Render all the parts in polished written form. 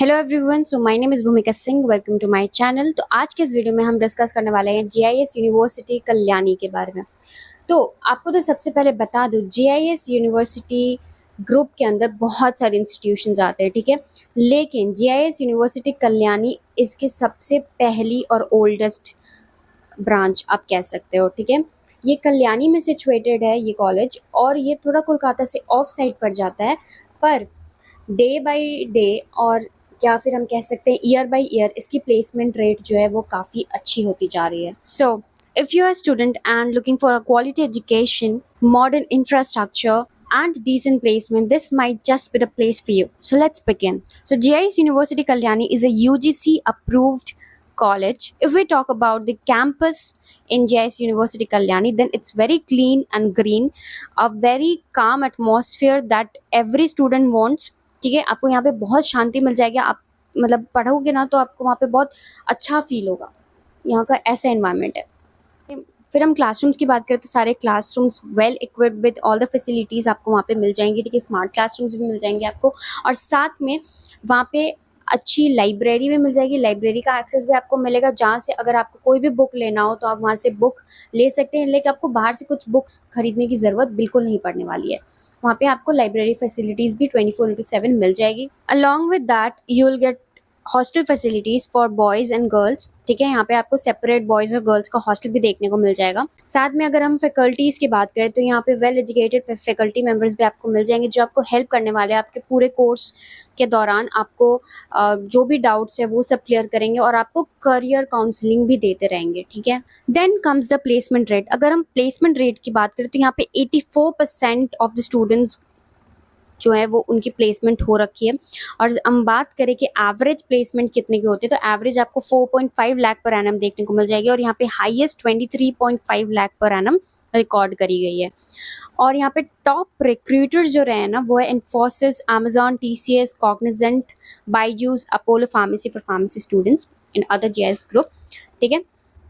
Hello everyone, so my name is Bhumika Singh. Welcome to my channel. तो आज के इस वीडियो में हम डिस्कस करने वाले हैं जीआईएस यूनिवर्सिटी कल्याणी के बारे में। तो आपको तो सबसे पहले बता दूं, जीआईएस यूनिवर्सिटी ग्रुप के अंदर बहुत सारे इंस्टीट्यूशंस आते हैं, ठीक है। लेकिन जीआईएस यूनिवर्सिटी कल्याणी इसकी सबसे पहली और ओल्डेस्ट ब्रांच आप कह सकते हो, ठीक है। ये कल्याणी में सिचुएटेड है ये कॉलेज, और ये थोड़ा कोलकाता से ऑफ साइड पड़ जाता है, पर डे बाय डे और या फिर हम कह सकते हैं ईयर बाय ईयर इसकी प्लेसमेंट रेट जो है वो काफ़ी अच्छी होती जा रही है। So if you are student and looking for a quality education, modern infrastructure and decent placement, this might just be the place for you. So let's begin. So GIS University Kalyani is a UGC approved college. If we talk about the campus in GIS University Kalyani, then it's very clean and green, a very calm atmosphere that every student wants. ठीक है, आपको यहाँ पे बहुत शांति मिल जाएगी। आप मतलब पढ़ोगे ना तो आपको वहाँ पे बहुत अच्छा फील होगा। यहाँ का ऐसा एनवायरनमेंट है। फिर हम क्लासरूम्स की बात करें तो सारे classrooms well equipped with all the facilities आपको वहाँ पे मिल जाएंगी, ठीक है। स्मार्ट क्लासरूम्स भी मिल जाएंगे आपको, और साथ में वहाँ पे अच्छी लाइब्रेरी भी मिल जाएगी। लाइब्रेरी का एक्सेस भी आपको मिलेगा, जहाँ से अगर आपको कोई भी बुक लेना हो तो आप वहाँ से बुक ले सकते हैं, लेकिन आपको बाहर से कुछ बुक्स खरीदने की ज़रूरत बिल्कुल नहीं पड़ने वाली है। वहाँ पे आपको लाइब्रेरी फैसिलिटीज़ भी 24/7 मिल जाएगी। Along with that you will get hostel facilities for boys and girls, ठीक है। यहाँ पे आपको सेपरेट बॉयज़ और गर्ल्स का हॉस्टल भी देखने को मिल जाएगा। साथ में अगर हम फैकल्टीज़ की बात करें तो यहाँ पे वेल एजुकेटेड फैकल्टी मेंबर्स भी आपको मिल जाएंगे, जो आपको हेल्प करने वाले हैं आपके पूरे कोर्स के दौरान। आपको जो भी डाउट्स है वो सब क्लियर करेंगे और आपको करियर काउंसलिंग भी देते रहेंगे, ठीक है। Then comes the placement rate. अगर हम प्लेसमेंट रेट की बात करें तो यहाँ पे 84% ऑफ द स्टूडेंट्स जो है वो उनकी प्लेसमेंट हो रखी है। और हम बात करें कि एवरेज प्लेसमेंट कितने की होती है, तो एवरेज आपको 4.5 लाख पर एनम देखने को मिल जाएगी, और यहाँ पे highest 23.5 lakh per annum record करी गई है। और यहाँ पे टॉप रिक्रूटर्स जो रहे हैं ना, वो है Infosys, Amazon, TCS, Cognizant, Byju's, Apollo pharmacy for pharmacy students in other GIS group, ठीक है।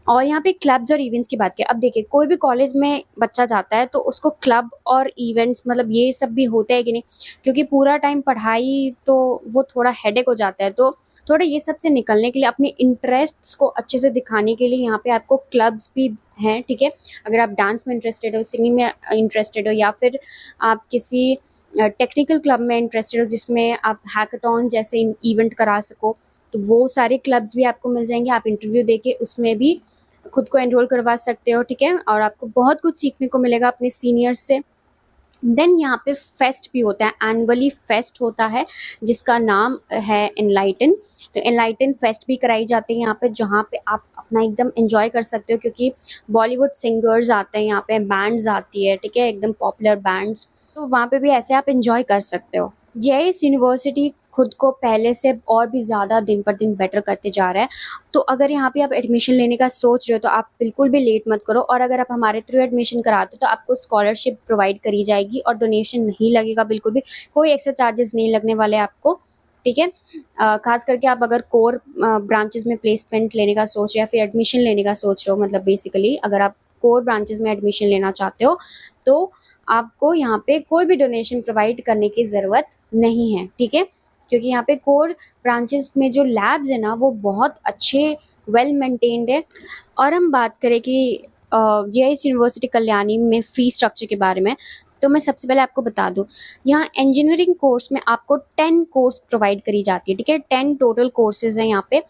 और यहाँ पे क्लब्स और इवेंट्स की बात करें, अब देखिए कोई भी कॉलेज में बच्चा जाता है तो उसको क्लब और इवेंट्स मतलब ये सब भी होता है कि नहीं, क्योंकि पूरा टाइम पढ़ाई तो वो थोड़ा हेडेक हो जाता है। तो थोड़ा ये सब से निकलने के लिए, अपने इंटरेस्ट्स को अच्छे से दिखाने के लिए यहाँ पे आपको क्लब्स भी हैं, ठीक है। अगर आप डांस में इंटरेस्टेड हो, सिंगिंग में इंटरेस्टेड हो, या फिर आप किसी टेक्निकल क्लब में इंटरेस्टेड हो जिसमें आप हैकाथॉन जैसे इवेंट करा सको, तो वो सारे क्लब्स भी आपको मिल जाएंगे। आप इंटरव्यू देके उसमें भी खुद को एनरोल करवा सकते हो, ठीक है। और आपको बहुत कुछ सीखने को मिलेगा अपने सीनियर्स से। देन यहाँ पे फेस्ट भी होता है, एनुअली फेस्ट होता है जिसका नाम है एनलाइटन। तो एनलाइटन फेस्ट भी कराई जाती है यहाँ पे, जहाँ पे आप अपना एकदम एंजॉय कर सकते हो, क्योंकि बॉलीवुड सिंगर्स आते हैं यहाँ पे, बैंड्स आती है, ठीक है, एकदम पॉपुलर बैंड्स। तो वहाँ पे भी ऐसे आप एंजॉय कर सकते हो। जेआईएस यूनिवर्सिटी खुद को पहले से और भी ज़्यादा दिन पर दिन बेटर करते जा रहा है। तो अगर यहाँ पे आप एडमिशन लेने का सोच रहे हो तो आप बिल्कुल भी लेट मत करो, और अगर आप हमारे थ्रू एडमिशन कराते हो तो आपको स्कॉलरशिप प्रोवाइड करी जाएगी और डोनेशन नहीं लगेगा, बिल्कुल भी कोई एक्स्ट्रा चार्जेस नहीं लगने वाले आपको, ठीक है। खास करके आप अगर कोर ब्रांचेस में प्लेसमेंट लेने का सोच रहे हो या फिर एडमिशन लेने का सोच रहे हो, मतलब बेसिकली अगर आप कोर ब्रांचेस में एडमिशन लेना चाहते हो तो आपको यहाँ पे कोई भी डोनेशन प्रोवाइड करने की ज़रूरत नहीं है, ठीक है। क्योंकि यहाँ पे कोर ब्रांचेस में जो लैब्स है ना वो बहुत अच्छे वेल मेंटेन्ड है। और हम बात करें कि जीआईएस यूनिवर्सिटी कल्याणी में फ़ीस स्ट्रक्चर के बारे में, तो मैं सबसे पहले आपको बता दूं, यहाँ इंजीनियरिंग कोर्स में आपको 10 कोर्स प्रोवाइड करी जाती है, ठीक है। 10 टोटल कोर्सेज हैं यहाँ पे।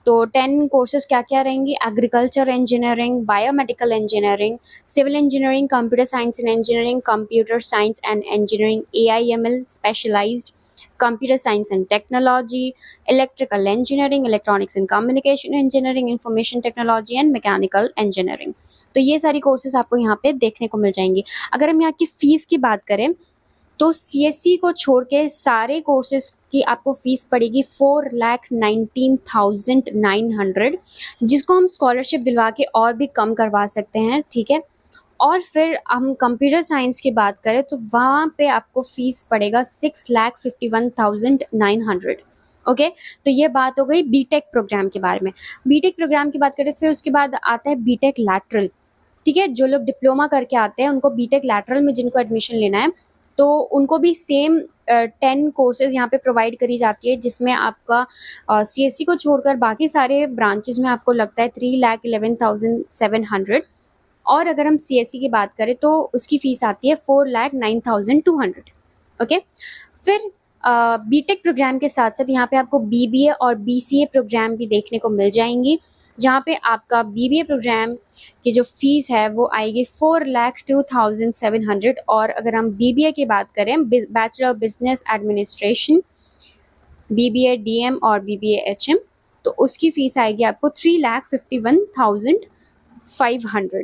तो 10 कोर्सेज क्या क्या रहेंगी? Agriculture engineering, biomedical engineering, civil engineering, computer science and engineering, computer science and engineering, AIML specialised, computer science and technology, electrical engineering, electronics and communication engineering, information technology and mechanical engineering. तो ये सारी courses आपको यहाँ पे देखने को मिल जाएंगी। अगर हम यहाँ की फ़ीस की बात करें तो CSE को छोड़ के सारे कोर्सेज की आपको फ़ीस पड़ेगी 4,19,900, जिसको हम स्कॉलरशिप दिलवा के और भी कम करवा सकते हैं, ठीक है। और फिर हम कंप्यूटर साइंस की बात करें तो वहाँ पे आपको फ़ीस पड़ेगा 6,51,900, ओके। तो ये बात हो गई बीटेक प्रोग्राम के बारे में। बीटेक प्रोग्राम की बात करें फिर उसके बाद आता है बीटेक लैटरल, ठीक है। जो लोग डिप्लोमा करके आते हैं उनको बीटेक लैटरल में जिनको एडमिशन लेना है तो उनको भी सेम 10 कोर्सेज यहाँ पे प्रोवाइड करी जाती है, जिसमें आपका CSC को छोड़कर बाकी सारे ब्रांचेज में आपको लगता है 3,11,700। और अगर हम CSC की बात करें तो उसकी फ़ीस आती है 4,09,200। ओके, फिर बीटेक प्रोग्राम के साथ साथ यहाँ पे आपको BBA और BCA प्रोग्राम भी देखने को मिल जाएंगी, जहाँ पे आपका BBA प्रोग्राम की जो फीस है वो आएगी 4,02,700। और अगर हम BBA की बात करें, bachelor of business administration, BBA DM और BBA HM, तो उसकी फ़ीस आएगी आपको 3,51,500।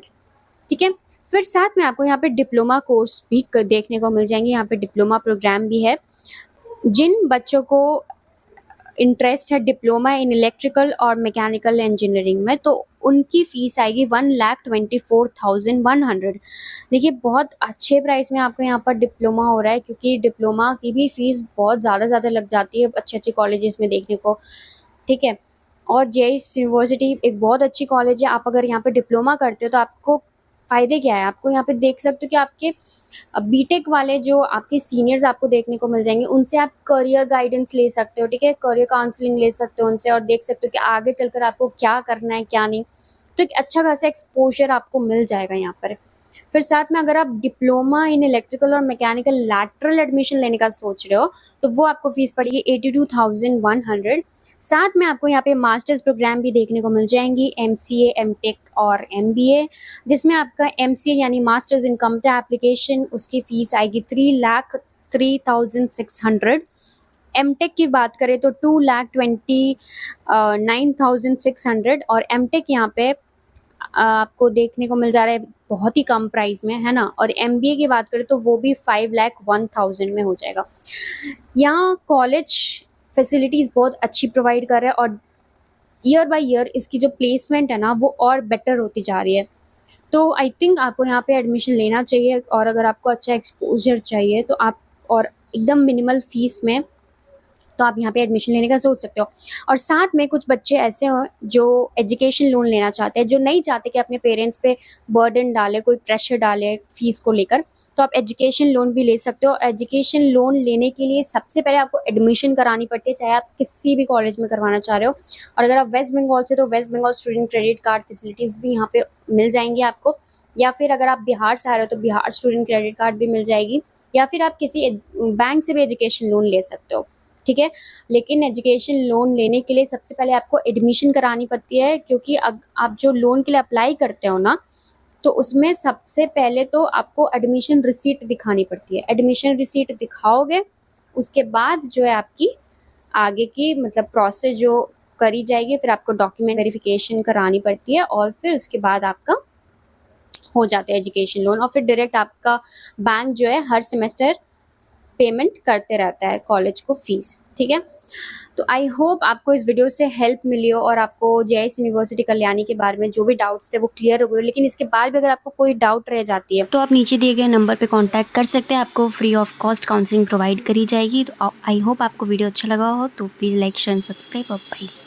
ठीक है, फिर साथ में आपको यहाँ पे डिप्लोमा कोर्स भी देखने को मिल जाएंगे। यहाँ पे डिप्लोमा प्रोग्राम भी है। जिन बच्चों को इंटरेस्ट है डिप्लोमा इन इलेक्ट्रिकल और मैकेनिकल इंजीनियरिंग में, तो उनकी फ़ीस आएगी 1,24,100। देखिए, बहुत अच्छे प्राइस में आपको यहाँ पर डिप्लोमा हो रहा है, क्योंकि डिप्लोमा की भी फ़ीस बहुत ज़्यादा लग जाती है अच्छे अच्छे कॉलेजेस में देखने को। ठीक है, और JIS यूनिवर्सिटी एक बहुत अच्छी कॉलेज है। आप अगर यहाँ पे डिप्लोमा करते हो तो आपको फ़ायदे क्या है, आपको यहाँ पे देख सकते हो कि आपके बीटेक वाले जो आपके सीनियर्स आपको देखने को मिल जाएंगे, उनसे आप करियर गाइडेंस ले सकते हो। ठीक है, करियर काउंसलिंग ले सकते हो उनसे, और देख सकते हो कि आगे चलकर आपको क्या करना है क्या नहीं। तो एक अच्छा खासा एक्सपोजर आपको मिल जाएगा यहाँ पर। फिर साथ में अगर आप डिप्लोमा इन इलेक्ट्रिकल और मैकेनिकल लैटरल एडमिशन लेने का सोच रहे हो, तो वो आपको फीस पड़ेगी 82,100। साथ में आपको यहाँ पे मास्टर्स प्रोग्राम भी देखने को मिल जाएंगी, MCA, MTech और MBA, जिसमें आपका MCA यानी मास्टर्स इन कंप्यूटर एप्लीकेशन, उसकी फ़ीस आएगी 3,03,600। MTech की बात करें तो 2,29,600। और MTech यहाँ पे आपको देखने को मिल जा रहा है बहुत ही कम प्राइस में, है ना। और MBA की बात करें तो वो भी 5,01,000 में हो जाएगा। यहाँ कॉलेज फैसिलिटीज़ बहुत अच्छी प्रोवाइड कर रहा है, और ईयर बाय ईयर इसकी जो प्लेसमेंट है ना वो और बेटर होती जा रही है। तो आई थिंक आपको यहाँ पे एडमिशन लेना चाहिए, और अगर आपको अच्छा एक्सपोजर चाहिए तो आप, और एकदम मिनिमल फीस में, तो आप यहाँ पे एडमिशन लेने का सोच सकते हो। और साथ में कुछ बच्चे ऐसे हो जो एजुकेशन लोन लेना चाहते हैं, जो नहीं चाहते कि अपने पेरेंट्स पे बर्डन डाले, कोई प्रेशर डाले फ़ीस को लेकर, तो आप एजुकेशन लोन भी ले सकते हो। एजुकेशन लोन लेने के लिए सबसे पहले आपको एडमिशन करानी पड़ती है, चाहे आप किसी भी कॉलेज में करवाना चाह रहे हो। और अगर आप वेस्ट बंगाल से, तो West Bengal student credit card facilities भी यहाँ पे मिल जाएंगी आपको। या फिर अगर आप बिहार से आ रहे हो तो बिहार स्टूडेंट क्रेडिट कार्ड भी मिल जाएगी, या फिर आप किसी बैंक से भी एजुकेशन लोन ले सकते हो। ठीक है, लेकिन एजुकेशन लोन लेने के लिए सबसे पहले आपको एडमिशन करानी पड़ती है, क्योंकि आप जो लोन के लिए अप्लाई करते हो ना, तो उसमें सबसे पहले तो आपको एडमिशन रिसीट दिखानी पड़ती है। एडमिशन रिसीट दिखाओगे, उसके बाद जो है आपकी आगे की मतलब प्रोसेस जो करी जाएगी, फिर आपको डॉक्यूमेंट वेरिफिकेशन करानी पड़ती है, और फिर उसके बाद आपका हो जाता है एजुकेशन लोन। और फिर डायरेक्ट आपका बैंक जो है हर सेमेस्टर पेमेंट करते रहता है कॉलेज को फ़ीस। ठीक है, तो आई होप आपको इस वीडियो से हेल्प मिली हो, और आपको JIS यूनिवर्सिटी कल्याणी के बारे में जो भी डाउट्स थे वो क्लियर हो गए। लेकिन इसके बाद भी अगर आपको कोई डाउट रह जाती है, तो आप नीचे दिए गए नंबर पे कांटेक्ट कर सकते हैं। आपको free of cost counselling provide करी जाएगी। तो आई होप आपको वीडियो अच्छा लगा हो, तो please like, share and subscribe और बाय।